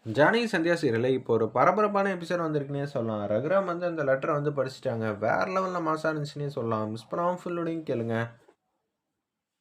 ஜானகி சந்தியா சீரியல்ல இப்போ ஒரு பரபரப்பான எபிசோட் வந்திருக்குன்னே சொல்லலாம். ரகுராம் வந்து அந்த லெட்டர வந்து படிச்சுட்டாங்க. வேற லெவல்ல மாஸா இருந்துச்சுன்னே சொல்லலாம். மிஸ் பண்ணாம ஃபுல்லோடையும் கேளுங்க.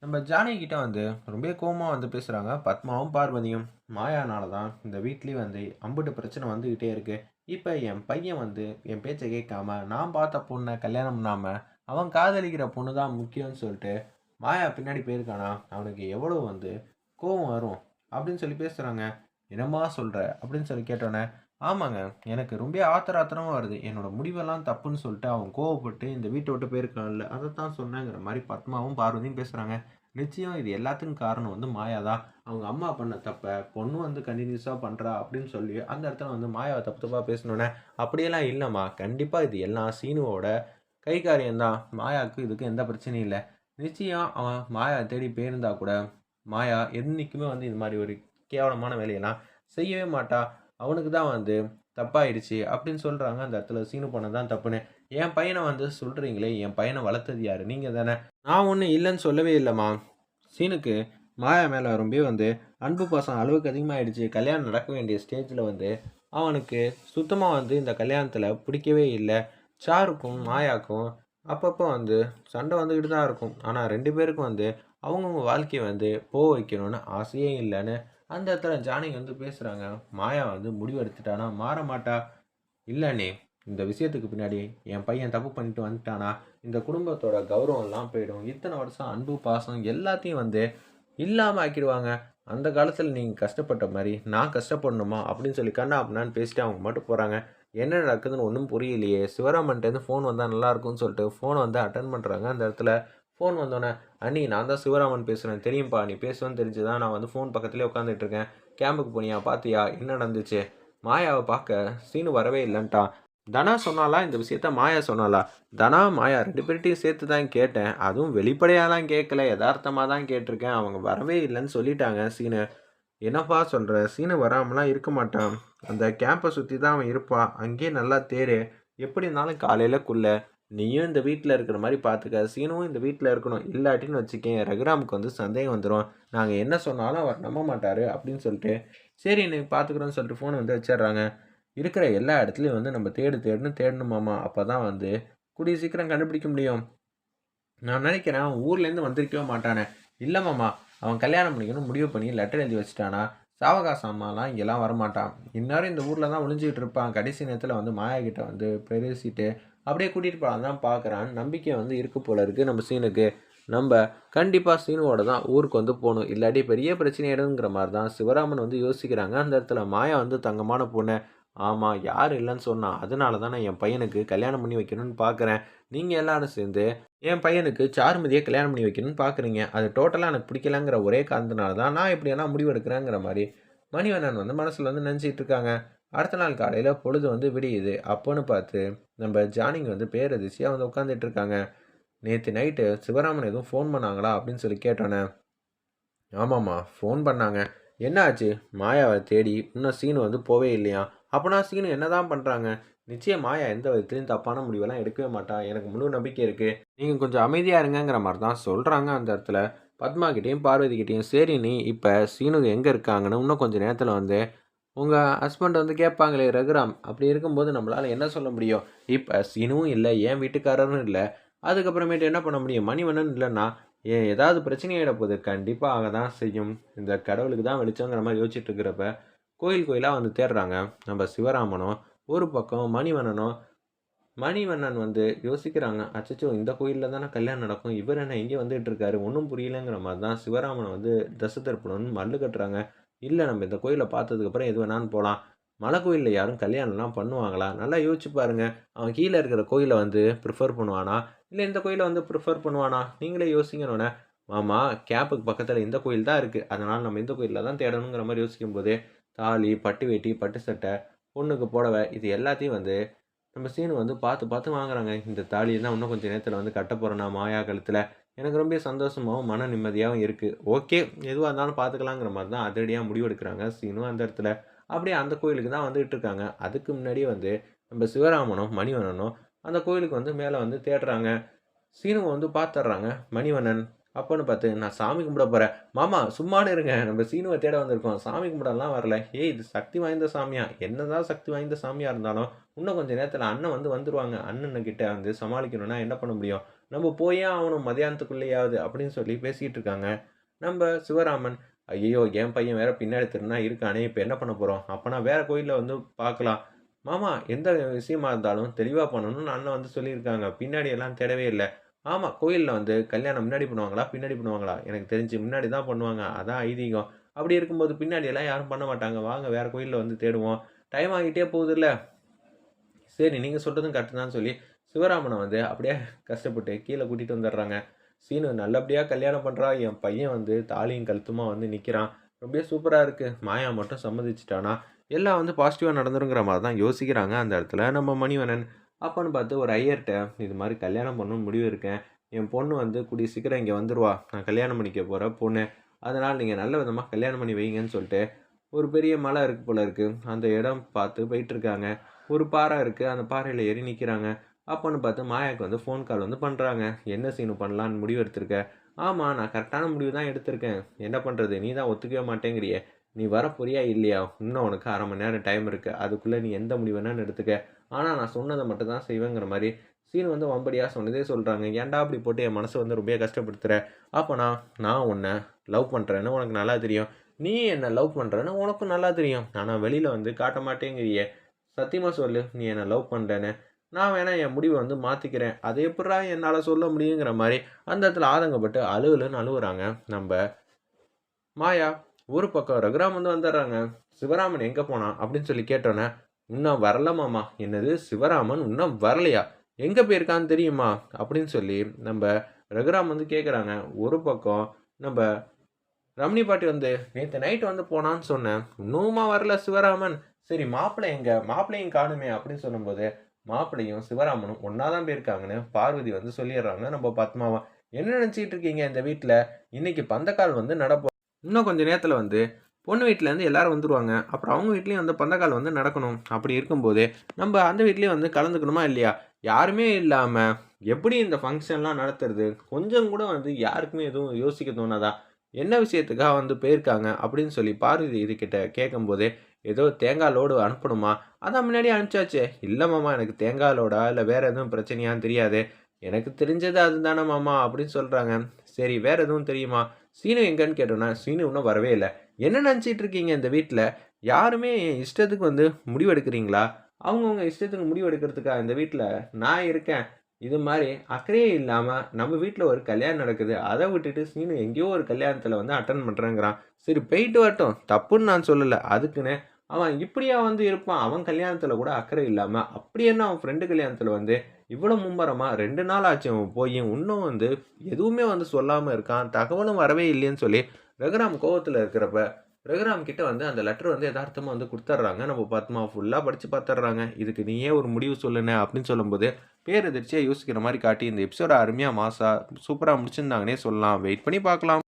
நம்ம ஜானகி கிட்ட வந்து ரொம்பவே கோவமா வந்து பேசுறாங்க. பத்மாவும், பார்வதியும். மாயானால தான் இந்த வீட்லயே வந்து அம்புட்டு பிரச்சனை வந்துகிட்டே இருக்கு. இப்ப என் பையன் வந்து என் பேச்ச கேட்காம, நான் பார்த்த பொண்ண கல்யாணம் பண்ணாம, அவன் காதலிக்கிற பொண்ணு தான் முக்கியம்னு சொல்லிட்டு, மாயா பின்னாடி போயிருக்கானா, அவனுக்கு எவ்வளவு வந்து கோவம் வரும் அப்படின்னு சொல்லி பேசுறாங்க. "என்னம்மா சொல்ற?" அப்படின்னு சொல்லி கேட்டோனே, "ஆமாங்க. எனக்கு ரொம்ப ஆத்திரமா வருது. என்னோட முடிவெல்லாம் தப்புன்னு சொல்லிட்டு அவன் கோவப்பட்டு இந்த வீட்ட விட்டு போயிருக்கான்ல. அதத்தான் சொன்னேங்கிற" மாரி பத்மாவும், பார்வதியும் பேசுறாங்க. நிச்சயம் இது எல்லாத்துக்கும் காரணம் வந்து மாயா தான். அவங்க அம்மா பண்ண தப்ப பொண்ணு வந்து கன்டினியூஸா பண்றா அப்படின்னு சொல்லி அந்த இடத்துல வந்து மாயாவ தப்பு தப்பா பேசினோனே, "அப்படியெல்லாம் இல்லம்மா. கண்டிப்பா இது எல்லாம் சீனுவோட கை காரியம் தான். மாயாவுக்கு இதுக்கும் எந்த பிரச்சனையும் இல்ல. நிச்சயம் அவன் மாயா தேடி போயிருந்தா கூட, மாயா என்னைக்குமே வந்து இது மாரி ஒரு கேவலமான வேலையெல்லாம் செய்யவே மாட்டா. அவனுக்கு தான் வந்து தப்பாயிடுச்சு" அப்படின்னு சொல்றாங்க. அந்த இடத்துல சீனு பண்ணது தான் தப்புன்னு. என் பையன வந்து சொல்றீங்களே, என் பையன வளர்த்தது யாரு? நீங்க தானே. நான் ஒண்ணும் இல்லன்னு சொல்லவே இல்லம்மா. சீனுக்கு மாயா மேல ரொம்பவே வந்து அன்பு பாசம் அளவுக்கு அதிகமாயிடுச்சு. கல்யாணம் நடக்க வேண்டிய ஸ்டேஜ்ல வந்து அவனுக்கு சுத்தமா வந்து இந்த கல்யாணத்துல பிடிக்கவே இல்ல. சாருக்கும், மாயாக்கும் அப்பப்போ வந்து சண்டை வந்துகிட்டு தான் இருக்கும். ஆனா 2 பேருக்கும் வந்து அவங்கவங்க வாழ்க்கைய வந்து வைக்கணும்னு ஆசையே இல்லன்னு அந்த இடத்துல ஜானகி வந்து பேசுறாங்க. மாயா வந்து முடிவெடுத்துட்டானா மாற மாட்டா. "இல்ல அண்ணி, இந்த விஷயத்துக்கு பின்னாடி என் பையன் தப்பு பண்ணிட்டு வந்துட்டானா, இந்த குடும்பத்தோட கௌரவம்லாம் போயிடும். இத்தன வருஷம் அன்பு, பாசம் எல்லாத்தையும் வந்து இல்லாம ஆக்கிடுவாங்க. அந்த காலத்துல நீங்க கஷ்டப்பட்ட மாரி நான் கஷ்டப்படணுமா?" அப்படின்னு சொல்லி கன்னா பின்னான்னு பேசிட்டு அவங்க பாட்டுக்கு போறாங்க. என்ன நடக்குதுன்னு ஒண்ணும் புரியலையே. சிவராமன்ட்டேருந்து ஃபோன் வந்தா நல்லாருக்கும்னு சொல்லிட்டு ஃபோன வந்து அட்டெண்ட் பண்றாங்க. அந்த இடத்துல ஃபோன் வந்தோனே, "அண்ணி நான் தான் சிவராமன் பேசுறேன். தெரியும்பா நீ பேசுவேன்னு தெரிஞ்சு தான் நான் வந்து ஃபோன் பக்கத்திலேயே உட்காந்துட்டு இருக்கேன். கேம்புக்கு போனியா? பாத்தியா? என்ன நடந்துச்சு?" மாயாவ பாக்க சீனு வரவே இல்லன்ட்டான். தனா சொன்னாளா இந்த விஷயத்த? மாயா சொன்னாளா? தனா, மாயா 2 பேர்ட்டயும் சேர்த்து தான் கேட்டேன். அதுவும் வெளிப்படையாலாம் கேட்கல. எதார்த்தமா தான் கேட்டுருக்கேன். அவங்க வரவே இல்லன்னு சொல்லிட்டாங்க சீனு. "என்னப்பா சொல்ற? சீனு வராமலாம் இருக்க மாட்டான். அந்த கேம்ப சுத்தி தான் அவன் இருப்பான். அங்கேயே நல்லா தேடு. எப்படி இருந்தாலும் காலையிலக்குள்ள நீயும் இந்த வீட்ல இருக்கிற மாரி பார்த்துக்க. சீனுவும் இந்த வீட்ல இருக்கணும். இல்லாட்டின்னு வச்சுக்கயேன், ரகுராமுக்கு வந்து சந்தேகம் வந்துரும். நாங்க என்ன சொன்னாலும் அவர் நம்ப மாட்டாரு" அப்படின்னு சொல்லிட்டு, சரின்னு பார்த்துக்குறோன்னு சொல்லிட்டு ஃபோன வந்து வச்சுர்றாங்க. இருக்கிற எல்லா இடத்துலயும் வந்து நம்ம தேடு தேடுன்னு தேடணுமாமா. அப்பதான் வந்து கூடிய சீக்கிரம் கண்டுபிடிக்க முடியும். நான் நினைக்கிறேன் அவன் ஊர்லேருந்து வந்திருக்கவே மாட்டானே. இல்ல மாமா. அவன் கல்யாணம் பண்ணிக்கணும்னு முடிவு பண்ணி லெட்டர் எழுதி வச்சுட்டானா. சாவகாசமாலாம் இங்கேலாம் வரமாட்டான். இந்நேரம் இந்த ஊர்ல தான் ஒளிஞ்சுகிட்டு இருப்பான். கடைசி நேரத்துல வந்து மாயா கிட்ட வந்து பேசிட்டு அப்படியே கூட்டிட்டு போலான்னு தான் பார்க்குறான். நம்பிக்கை வந்து இருக்கு போல இருக்கு நம்ம சீனுக்கு. நம்ப கண்டிப்பா சீனுவோட தான் ஊருக்கு வந்து போணும். இல்லாட்டி பெரிய பிரச்சனை ஆயிடுங்கிற மாரி தான் சிவராமன் வந்து யோசிக்கிறாங்க. அந்த இடத்துல மாயா வந்து தங்கமான பொண்ணு. ஆமா, யாரும் இல்லன்னு சொன்னா. அதனால தான் நான் என் பையனுக்கு கல்யாணம் பண்ணி வைக்கணும்னு பார்க்குறேன். நீங்க எல்லாரும் சேர்ந்து என் பையனுக்கு சாருமதிய கல்யாணம் பண்ணி வைக்கணும்னு பார்க்குறீங்க. அது டோட்டலா எனக்கு பிடிக்கலங்கிற ஒரே காரணத்தினால தான் நான் இப்படியெல்லாம் முடிவு எடுக்கிறேங்கிற மாரி மணிவண்ணன் வந்து மனசுல வந்து நெனச்சிட்டு இருக்காங்க. அடுத்த நாள் காலையில பொழுது வந்து விடியுது. அப்போன்னு பார்த்து நம்ம ஜானிங்க வந்து பேரதிர்ச்சியா வந்து உட்காந்துட்டு இருக்காங்க. "நேத்து நைட்டு சிவராமன் எதுவும் ஃபோன் பண்ணாங்களா?" அப்படின்னு சொல்லி கேட்டோனே, "ஆமாம்மா, ஃபோன் பண்ணாங்க." "என்ன ஆச்சு?" "மாயாவ தேடி இன்னும் சீனு வந்து போவே இல்லையாம்." "அப்பன்னா சீனு என்னதான் பண்றாங்க?" "நிச்சயம் மாயா எந்த விதத்திலயும் தப்பான முடிவெல்லாம் எடுக்கவே மாட்டா. எனக்கு முழு நம்பிக்கை இருக்கு. நீங்க கொஞ்சம் அமைதியா இருங்கங்கிற மாரி தான் சொல்றாங்க அந்த இடத்துல. பத்மா கிட்டயும், பார்வதி கிட்டயும். "சரி நீ இப்ப சீனு எங்க இருக்காங்கன்னு இன்னும் கொஞ்ச நேரத்துல வந்து உங்க ஹஸ்பண்ட் வந்து கேட்பாங்களே ரகுராம். அப்படி இருக்கும்போது நம்மளால என்ன சொல்ல முடியும்? இப்ப சீனுவும் இல்ல, என் வீட்டுக்காரரும் இல்ல. அதுக்கப்புறமேட்டு என்ன பண்ண முடியும்? மணிவண்ணன் இல்லன்னா, ஏதாவது பிரச்சனை ஆயிட போகுது. கண்டிப்பா ஆக தான் செய்யும். இந்த கடவுளுக்கு தான் வெளிச்சங்கிற மாரி யோசிச்சுட்டு இருக்கிறப்ப, கோயில் கோயிலா வந்து தேடுறாங்க. நம்ம சிவராமனும், ஒரு பக்கம் மணிவண்ணனும். மணிவண்ணன் வந்து யோசிக்கிறாங்க. அச்சச்சோ! இந்த கோயில்ல தானே கல்யாணம் நடக்கும். இவர் என்ன இங்கே வந்துட்டு இருக்காரு? ஒண்ணும் புரியலங்கிற மாரி தான் சிவராமன வந்து திசை திருப்பணும்னு மல்லு கட்டுறாங்க. இல்ல நம்ம இந்த கோயில பார்த்ததுக்கப்புறம் எது வேணாலும் போலாம். மலை கோயில்ல யாரும் கல்யாணம்லாம் பண்ணுவாங்களா? நல்லா யோசிச்சு பாருங்க. அவன் கீழ இருக்கிற கோயில வந்து ப்ரிஃபர் பண்ணுவானா? இல்ல இந்த கோயில வந்து ப்ரிஃபர் பண்ணுவானா? நீங்களே யோசிங்கன்னோனே, மாமா கேம்புக்கு பக்கத்துல இந்த கோயில் தான் இருக்கு. அதனால நம்ம இந்த கோயில்ல தான் தேடணுங்கிற மாரி யோசிக்கும்போது, தாலி, பட்டு வேட்டி, பட்டு சட்டை, பொண்ணுக்கு புடவை இது எல்லாத்தையும் வந்து நம்ம சீனு வந்து பார்த்து பார்த்து வாங்குறாங்க. இந்த தாலிய தான் இன்னும் கொஞ்சம் நேரத்தில வந்து கட்ட போறேன் நான் மாயா கழுத்தில. எனக்கு ரொம்ப சந்தோஷமாவும், மன நிம்மதியாவும் இருக்கு. ஓகே, எதுவா இருந்தாலும் பார்த்துக்கலாங்கிற மாரி தான் அதிரடியா முடிவெடுக்கிறாங்க சீனு அந்த இடத்துல. அப்படியே அந்த கோயிலுக்கு தான் வந்துட்டு இருக்காங்க. அதுக்கு முன்னாடியே வந்து நம்ம சிவராமனும், மணிவண்ணனும் அந்த கோயிலுக்கு வந்து மேல வந்து தேடுறாங்க. சீனுவ வந்து பார்த்துடுறாங்க மணிவண்ணன். அப்பன்னு பார்த்து, "நான் சாமி கும்பிட போறேன்." "மாமா சும்மானு இருங்க. நம்ம சீனுவ தேட வந்திருக்கோம். சாமி கும்பிடலாம் வரல." "ஏய் இது சக்தி வாய்ந்த சாமியா." "என்னதான் சக்தி வாய்ந்த சாமியா இருந்தாலும், இன்னும் கொஞ்சம் நேரத்தில அண்ணன் வந்துருவாங்க. அண்ணனுகிட்ட வந்து சமாளிக்கணும்னா என்ன பண்ண முடியும்? நம்ம போயே ஆவணும் மதியானத்துக்குள்ளேயாவது." அப்படின்னு சொல்லி பேசிட்டு இருக்காங்க. நம்ப சிவராமன், "ஐயய்யோ! என் பையன் வேற பின்னாடி திருடனா இருக்கானே! இப்ப என்ன பண்ண போறோம்? அப்பன்னா வேற கோயில்ல வந்து பார்க்கலாம்." "மாமா எந்த விஷயமா இருந்தாலும் தெளிவா பண்ணணும்னு அண்ணன் வந்து சொல்லியிருக்காங்க. பின்னாடி எல்லாம் தேடவே இல்ல." "ஆமா. கோயில்ல வந்து கல்யாணம் முன்னாடி பண்ணுவாங்களா? பின்னாடி பண்ணுவாங்களா? எனக்கு தெரிஞ்சு முன்னாடி தான் பண்ணுவாங்க. அதான் ஐதீகம். அப்படி இருக்கும்போது பின்னாடி எல்லாம் யாரும் பண்ண மாட்டாங்க. வாங்க வேற கோயில்ல வந்து தேடுவோம். டைம் ஆகிட்டே போகுதுல்ல." சரி நீங்க சொல்றதும் கரெக்ட் தான்னு சொல்லி, சிவராமன வந்து அப்படியே கஷ்டப்பட்டு கீழ கூட்டிட்டு வந்துடுறாங்க. சீனு நல்லபடியா கல்யாணம் பண்றா. என் பையன் வந்து தாலியும் கழுத்துமா வந்து நிக்கிறான். ரொம்பவே சூப்பரா இருக்கு. மாயா மட்டும் சம்மதிச்சுட்டானா, எல்லாம் வந்து பாசிட்டிவா நடந்துருங்கிற மாரி தான் யோசிக்கிறாங்க அந்த இடத்துல நம்ம மணிவண்ணன். அப்பன்னு பார்த்து ஒரு ஐயர்ட்ட, "இது மாரி கல்யாணம் பண்ணணும்னு முடிவு இருக்கேன். என் பொண்ணு வந்து கூடிய சீக்கிரம் இங்க வந்துருவா. நான் கல்யாணம் பண்ணிக்க போற பொண்ணு. அதனால நீங்க நல்ல விதமா கல்யாணம் பண்ணி வைங்கன்னு" சொல்லிட்டு, ஒரு பெரிய மலை இருக்கு போல இருக்கு. அந்த இடம் பார்த்து போயிட்டுருக்காங்க. ஒரு பாறை இருக்கு. அந்த பாறையில ஏறி நிக்கிறாங்க. அப்பன்னு பார்த்து மாயாவுக்கு வந்து ஃபோன் கால் வந்து பண்றாங்க. "என்ன சீனு பண்ணலான்னு முடிவு எடுத்திருக்க?" "ஆமா, நான் கரெக்ட்டான முடிவு தான் எடுத்திருக்கேன். என்ன பண்றது? நீ தான் ஒத்துக்கவே மாட்டேங்கிறியே! நீ வரப்போறியா? இல்லையா? இன்னும் உனக்கு 1/2 மணி நேரம் டைம் இருக்கு. அதுக்குள்ள நீ எந்த முடிவு வேணாலும் எடுத்துக்க. ஆனா நான் சொன்னத மட்டும் தான் செய்வேங்கிற" மாரி சீனு வந்து வம்படியா சொன்னதே சொல்றாங்க. "ஏன்டா இப்படி போட்டு என் மனச வந்து ரொம்பவே கஷ்டப்படுத்துற? அப்ப நான் உன்ன லவ் பண்றேன்னு உனக்கு நல்லா தெரியும். நீ என்ன லவ் பண்றன்னு உனக்கும் நல்லா தெரியும். ஆனா வெளியில வந்து காட்ட மாட்டேங்கிறியே! சத்தியமா சொல்லு, நீ என்ன லவ் பண்றேன்னு. நான் வேணா என் முடிவ வந்து மாத்திக்கிறேன். அத எப்புட்றா என்னால சொல்ல முடியுங்கிற மாரி, அந்த இடத்துல ஆதங்கப்பட்டு அழு அழுன்னு அழுவுறாங்க நம்ப மாயா. ஒரு பக்கம் ரகுராம் வந்து வந்துடுறாங்க. "சிவராமன் எங்க போனான்?" அப்படின்னு சொல்லி கேட்டோனே, "இன்னும் வரல மாமா." "என்னது சிவராமன் இன்னும் வரலையா? எங்க போயிருக்கான்னு தெரியுமா?" அப்படின்னு சொல்லி நம்ப ரகுராம் வந்து கேட்கறாங்க. ஒரு பக்கம் நம்ப ரமணி பாட்டி வந்து, "நேத்து நைட் வந்து போனான்னு சொன்னேன். இன்னுமா வரல சிவராமன். சரி மாப்பிளை எங்க? மாப்பிள்ளையும் காணுமே!" அப்படின்னு சொல்லும்போது, மாப்பிள்ளையும் சிவராமனும் ஒண்ணா தான் போயிருக்காங்கன்னு பார்வதி வந்து சொல்லிர்றாங்க நம்ம பத்மாவ. "என்ன நினைச்சுக்கிட்டு இருக்கீங்க இந்த வீட்ல? இன்னைக்கு பந்தக்கால் வந்து இன்னும் கொஞ்ச நேரத்துல வந்து பொண்ணு வீட்லேருந்து எல்லாரும் வந்துருவாங்க. அப்புறம் அவங்க வீட்லயும் வந்து பந்தக்கால் வந்து நடக்கணும். அப்படி இருக்கும்போது, நம்ப அந்த வீட்லயும் வந்து கலந்துக்கணுமா இல்லையா? யாருமே இல்லாம எப்படி இந்த ஃபங்ஷன்லாம் நடத்துறது? கொஞ்சம் கூட வந்து யாருக்குமே எதுவும் யோசிக்க தோணாதா? என்ன விஷயத்துக்காக வந்து போயிருக்காங்க?" அப்படின்னு சொல்லி பார்வதி இதுகிட்ட கேட்கும்போதே, "ஏதோ தேங்காய் லோடு அனுப்பணுமா?" "அதான் முன்னாடியே அனுப்பிச்சாச்சே." "இல்ல மாமா எனக்கு தேங்காய் லோடா? இல்ல வேற எதுவும் பிரச்சனையான்னு தெரியாது. எனக்கு தெரிஞ்சது அதுதானே மாமா." அப்படின்னு சொல்றாங்க. "சரி வேற எதுவும் தெரியுமா?" "சீனு எங்கன்னு?" கேட்டோன்னே, "சீனு இன்னும் வரவே இல்ல." "என்ன நெனச்சிட்டு இருக்கீங்க இந்த வீட்ல? யாருமே இஷ்டத்துக்கு வந்து முடிவெடுக்கிறீங்களா? அவங்கவங்க இஷ்டத்துக்கு முடிவெடுக்கிறதுக்கா இந்த வீட்ல நான் இருக்கேன்." இது மாரி அக்கறையே இல்லாம நம்ம வீட்ல ஒரு கல்யாணம் நடக்குது. அத விட்டுட்டு சீனு எங்கேயோ ஒரு கல்யாணத்துல வந்து அட்டெண்ட் பண்றேங்கிறான். சரி போயிட்டு வரட்டும். தப்புன்னு நான் சொல்லல. அதுக்குன்னு அவன் இப்படியா வந்து இருப்பான்? அவன் கல்யாணத்துல கூட அக்கறை இல்லாம, அப்படி என்ன அவன் ஃப்ரெண்டு கல்யாணத்துல வந்து இவ்வளோ மும்மரமா 2 நாள் ஆச்சு அவன் போய், இன்னும் வந்து எதுவுமே வந்து சொல்லாம இருக்கான். தகவலும் வரவே இல்லையேன்னு சொல்லி ரகுராம் கோவத்துல இருக்கிறப்ப, ரகுராம் கிட்ட வந்து அந்த லெட்டர் வந்து எதார்த்தமா வந்து குடுத்துர்றாங்க. நம்ம பத்மா ஃபுல்லா படிச்சு பாத்துர்றாங்க. "இதுக்கு நீயே ஒரு முடிவு சொல்லுனே" அப்படின்னு சொல்லும்போது, பேரதிர்ச்சியா யோசிக்கிற மாரி காட்டி, இந்த எபிசோட அருமையா மாஸா, சூப்பரா முடிச்சிருந்தாங்கன்னே சொல்லலாம். வெயிட் பண்ணி பார்க்கலாம்.